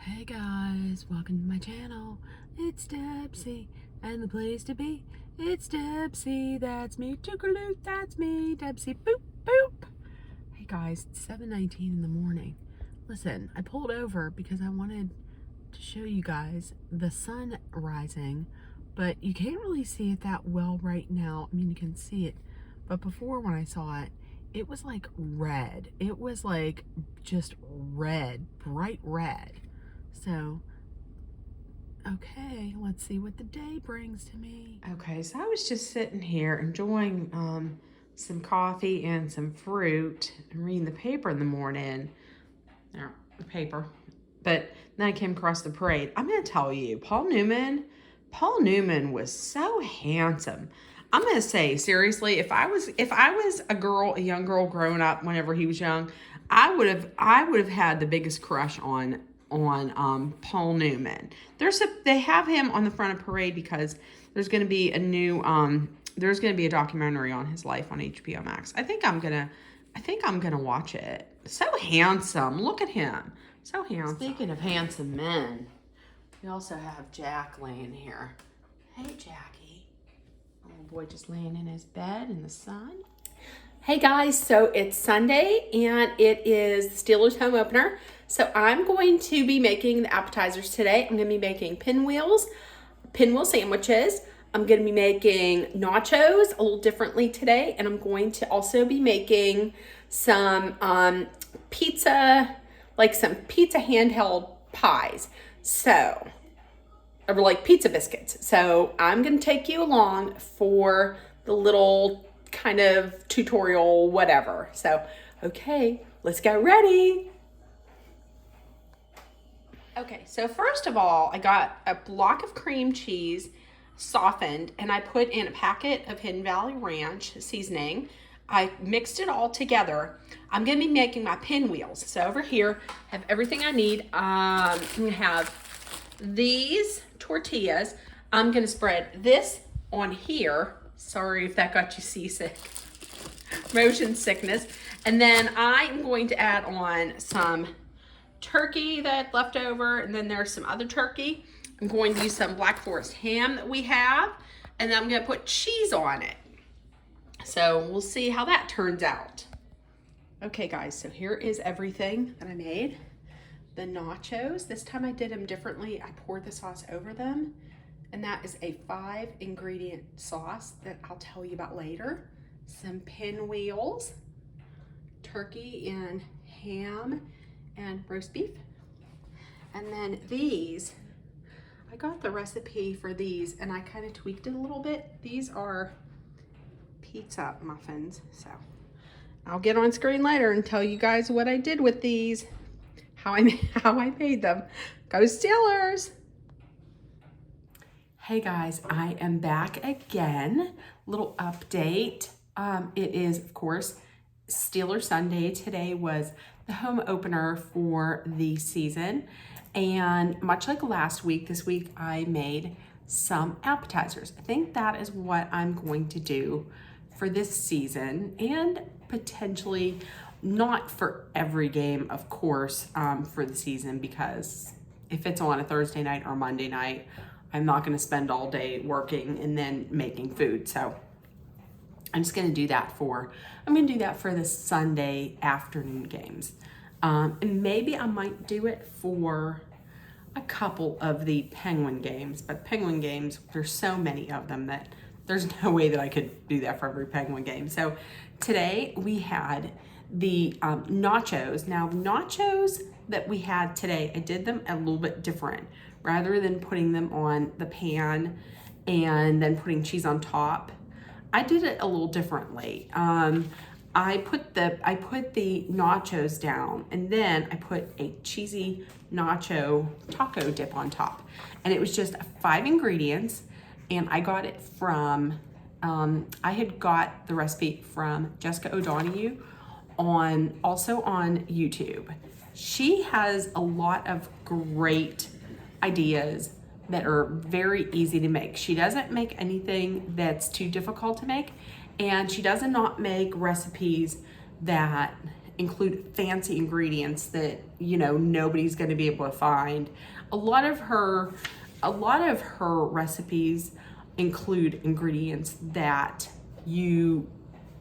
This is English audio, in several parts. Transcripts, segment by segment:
Hey guys, welcome to my channel. It's Debsy, and the place to be. It's Debsy, that's me. Tookaloot, that's me. Debsy, boop, boop. Hey guys, it's 7:19 in the morning. Listen, I pulled over because I wanted to show you guys the sun rising, but you can't really see it that well right now. I mean, you can see it, but before when I saw it, it was like red. It was like just red, bright red. So, okay, let's see what the day brings to me. Okay, so I was just sitting here enjoying some coffee and some fruit and reading the paper in the morning. There, the paper. But then I came across the parade. I'm going to tell you, Paul Newman was so handsome. I'm going to say, seriously, if I was a young girl growing up whenever he was young, I would have had the biggest crush on Paul Newman. They have him on the front of parade because there's going to be a documentary on his life on HBO Max. I think I'm gonna watch it. So handsome. Look at him. So handsome. Speaking of handsome men, we also have Jack laying here. Hey, Jackie. Little boy just laying in his bed in the sun. Hey guys, so it's Sunday and it is the Steelers home opener. So I'm going to be making the appetizers today. I'm going to be making pinwheel sandwiches. I'm going to be making nachos a little differently today. And I'm going to also be making some pizza handheld pies. So, or like pizza biscuits. So I'm going to take you along for the little kind of tutorial, whatever. So, okay, let's get ready. Okay, so first of all, I got a block of cream cheese softened and I put in a packet of Hidden Valley Ranch seasoning. I mixed it all together. I'm going to be making my pinwheels. So over here, I have everything I need. I'm going to have these tortillas. I'm going to spread this on here. Sorry if that got you seasick. Motion sickness. And then I'm going to add on some turkey that left over, and then there's some other turkey. I'm going to use some Black Forest ham that we have, and then I'm going to put cheese on it. So we'll see how that turns out. Okay guys, so here is everything that I made. The nachos, this time I did them differently. I poured the sauce over them, and that is a 5-ingredient sauce that I'll tell you about later. Some pinwheels, turkey and ham and roast beef. And then these, I got the recipe for these and I kind of tweaked it a little bit. These are pizza muffins. So I'll get on screen later and tell you guys what I did with these, how I made them. Go Steelers! Hey guys, I am back again. Little update. It is, of course, Steelers Sunday. Today was the home opener for the season. And much like last week, this week I made some appetizers. I think that is what I'm going to do for this season, and potentially not for every game, of course, for the season, because if it's on a Thursday night or Monday night, I'm not going to spend all day working and then making food. So I'm going to do that for the Sunday afternoon games. And maybe I might do it for a couple of the Penguin games, but Penguin games, there's so many of them that there's no way that I could do that for every Penguin game. So today we had the nachos. Now, nachos that we had today, I did them a little bit different. Rather than putting them on the pan and then putting cheese on top, I did it a little differently. I put the nachos down, and then I put a cheesy nacho taco dip on top. And it was just 5 ingredients, and I got it from, I had got the recipe from Jessica O'Donoghue also on YouTube. She has a lot of great ideas that are very easy to make. She doesn't make anything that's too difficult to make, and she does not make recipes that include fancy ingredients that, you know, nobody's going to be able to find. A lot of her recipes include ingredients that you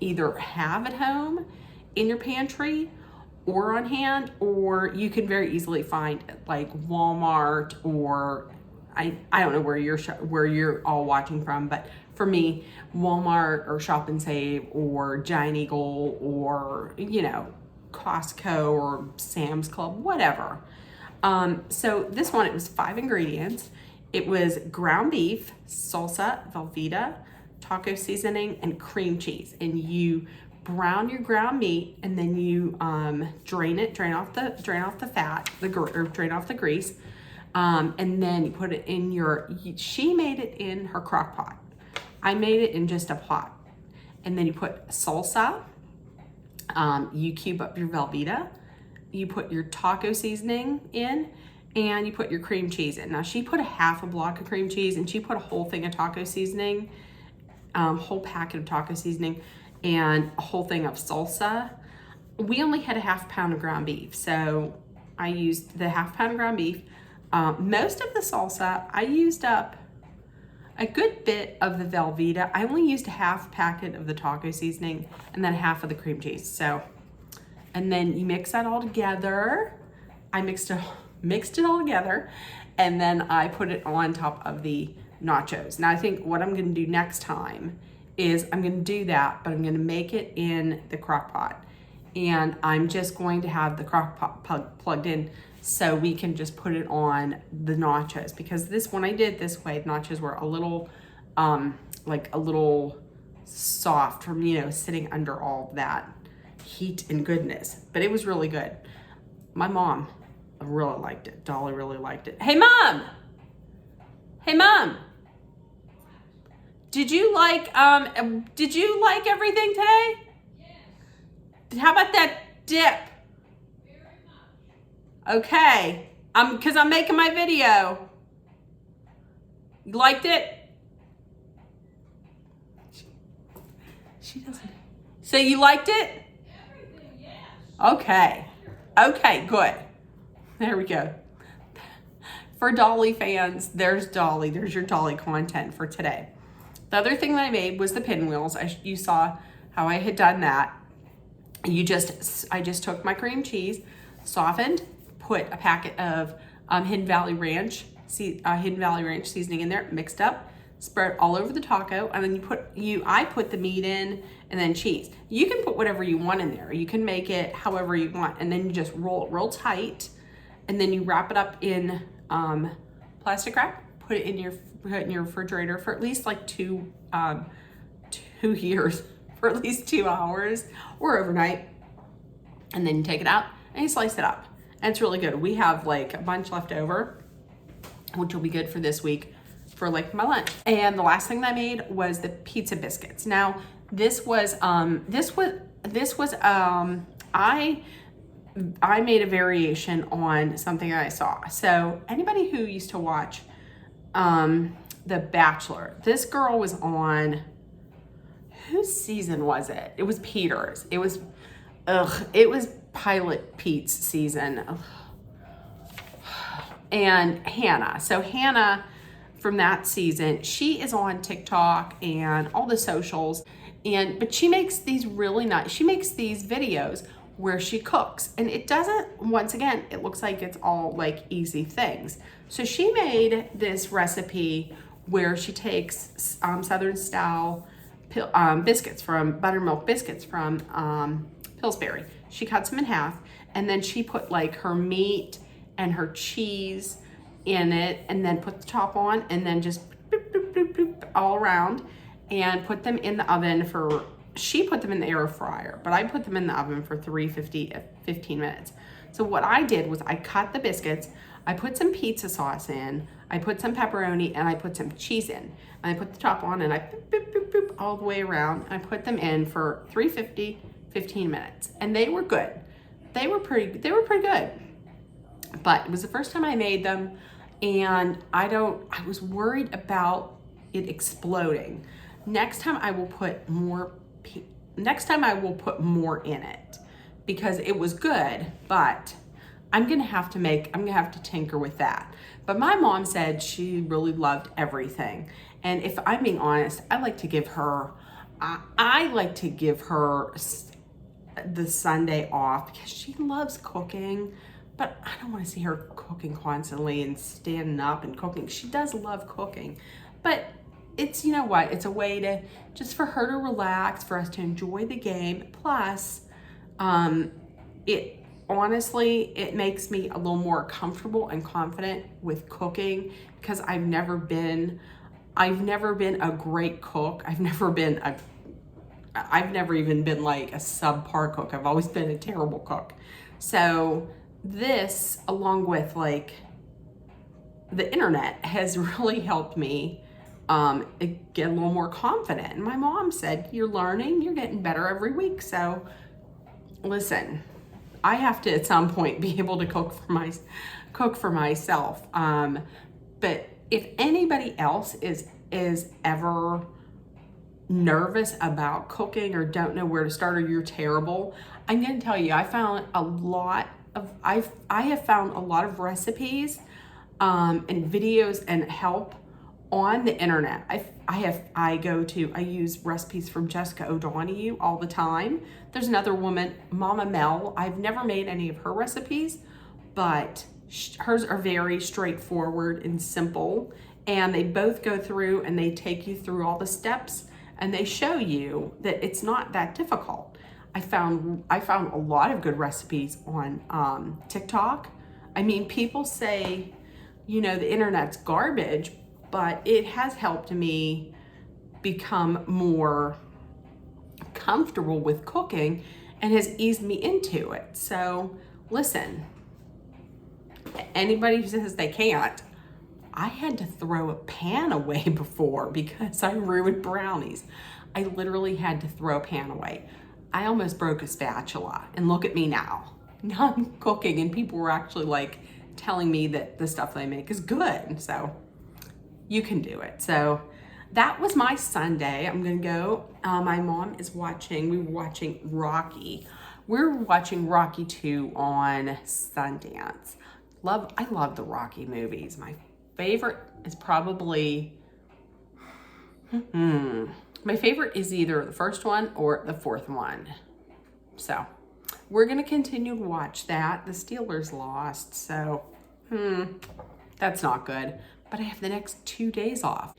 either have at home in your pantry or on hand, or you can very easily find at like Walmart, or I don't know where you're all watching from, but for me, Walmart or Shop and Save or Giant Eagle or, you know, Costco or Sam's Club, whatever. So this one, it was 5 ingredients. It was ground beef, salsa, Velveeta, taco seasoning, and cream cheese. And you brown your ground meat, and then you drain off the fat, drain off the grease, and then you put it in she made it in her crock pot. I made it in just a pot. And then you put salsa, you cube up your Velveeta, you put your taco seasoning in, and you put your cream cheese in. Now she put a half a block of cream cheese, and she put a whole thing of taco seasoning, whole packet of taco seasoning, and a whole thing of salsa. We only had a half pound of ground beef, so I used the half pound of ground beef. Most of the salsa, I used up a good bit of the Velveeta. I only used a half packet of the taco seasoning and then half of the cream cheese. So, and then you mix that all together. I mixed it all together, and then I put it on top of the nachos. Now I think what I'm gonna do next time is I'm gonna do that, but I'm gonna make it in the crock pot. And I'm just going to have the crock pot plugged in so we can just put it on the nachos, because when I did it this way, the nachos were a little, like a little soft from, you know, sitting under all that heat and goodness, but it was really good. My mom really liked it. Dolly really liked it. Hey mom! Hey mom! Did you like everything today? Yes. How about that dip? Okay, because I'm making my video. You liked it? She doesn't. So you liked it? Everything, yes. Okay, good. There we go. For Dolly fans, there's your Dolly content for today. The other thing that I made was the pinwheels. You saw how I had done that. I just took my cream cheese, softened, put a packet of Hidden Valley Ranch seasoning in there, mixed up, spread all over the taco, and then I put the meat in and then cheese. You can put whatever you want in there. You can make it however you want, and then you just roll it real tight, and then you wrap it up in plastic wrap, put it in your refrigerator for at least like 2 years, for at least 2 hours or overnight, and then you take it out and you slice it up. And it's really good. We have like a bunch left over, which will be good for this week for like my lunch. And the last thing that I made was the pizza biscuits. Now I made a variation on something that I saw. So anybody who used to watch The Bachelor, this girl was on, whose season was it? It was Peter's. It was Pilot Pete's season. Ugh. And Hannah. So Hannah from that season, she is on TikTok and all the socials, but she makes these videos where she cooks, and it doesn't, once again, it looks like it's all like easy things. So she made this recipe where she takes Southern style buttermilk biscuits from Pillsbury. She cuts them in half, and then she put like her meat and her cheese in it, and then put the top on, and then just boop, boop, boop, boop, all around, and put them in the oven she put them in the air fryer, but I put them in the oven for 15 minutes. So what I did was I cut the biscuits, I put some pizza sauce in, I put some pepperoni, and I put some cheese in. And I put the top on, and I boop, boop, boop, boop, all the way around. I put them in for 15 minutes. And they were good. They were pretty good. But it was the first time I made them, and I was worried about it exploding. Next time I will put more in it, because it was good, but I'm gonna have to tinker with that. But my mom said she really loved everything. And if I'm being honest, I like to give her the Sunday off because she loves cooking, but I don't want to see her cooking constantly and standing up and cooking. She does love cooking, but it's, you know what, it's a way to, just for her to relax, for us to enjoy the game. Plus, it makes me a little more comfortable and confident with cooking because I've never been a great cook. I've never even been like a subpar cook. I've always been a terrible cook. So this, along with like the internet, has really helped me get a little more confident. And my mom said, you're learning, you're getting better every week. So listen, I have to at some point be able to cook for myself. But if anybody else is ever nervous about cooking or don't know where to start, or you're terrible, I'm going to tell you, I have found a lot of recipes and videos and help on the internet. I use recipes from Jessica O'Donoghue all the time. There's another woman, Mama Mel. I've never made any of her recipes, but hers are very straightforward and simple, and they both go through and they take you through all the steps and they show you that it's not that difficult. I found a lot of good recipes on TikTok. I mean, people say, you know, the internet's garbage, but it has helped me become more comfortable with cooking and has eased me into it. So listen, anybody who says they can't, I had to throw a pan away before because I ruined brownies. I literally had to throw a pan away. I almost broke a spatula, and look at me now. Now I'm cooking and people were actually like telling me that the stuff they make is good. So you can do it. So that was my Sunday. I'm gonna go. My mom is watching. We were watching Rocky. We're watching Rocky 2 on Sundance. I love the Rocky movies. My favorite is probably, my favorite is either the first one or the fourth one. So we're gonna continue to watch that. The Steelers lost, so that's not good. But I have the next 2 days off.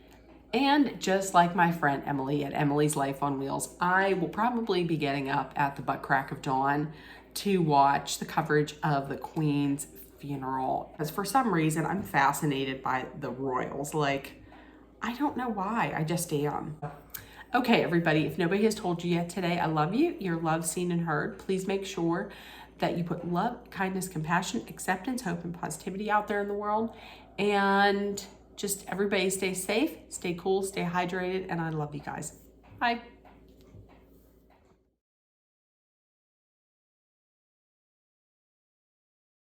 And just like my friend Emily at Emily's Life on Wheels, I will probably be getting up at the butt crack of dawn to watch the coverage of the Queen's funeral. Because for some reason, I'm fascinated by the royals. Like, I don't know why, I just am. Okay, everybody, if nobody has told you yet today, I love you. You're loved, seen, and heard. Please make sure that you put love, kindness, compassion, acceptance, hope, and positivity out there in the world. And just everybody stay safe, stay cool, stay hydrated, and I love you guys. Bye.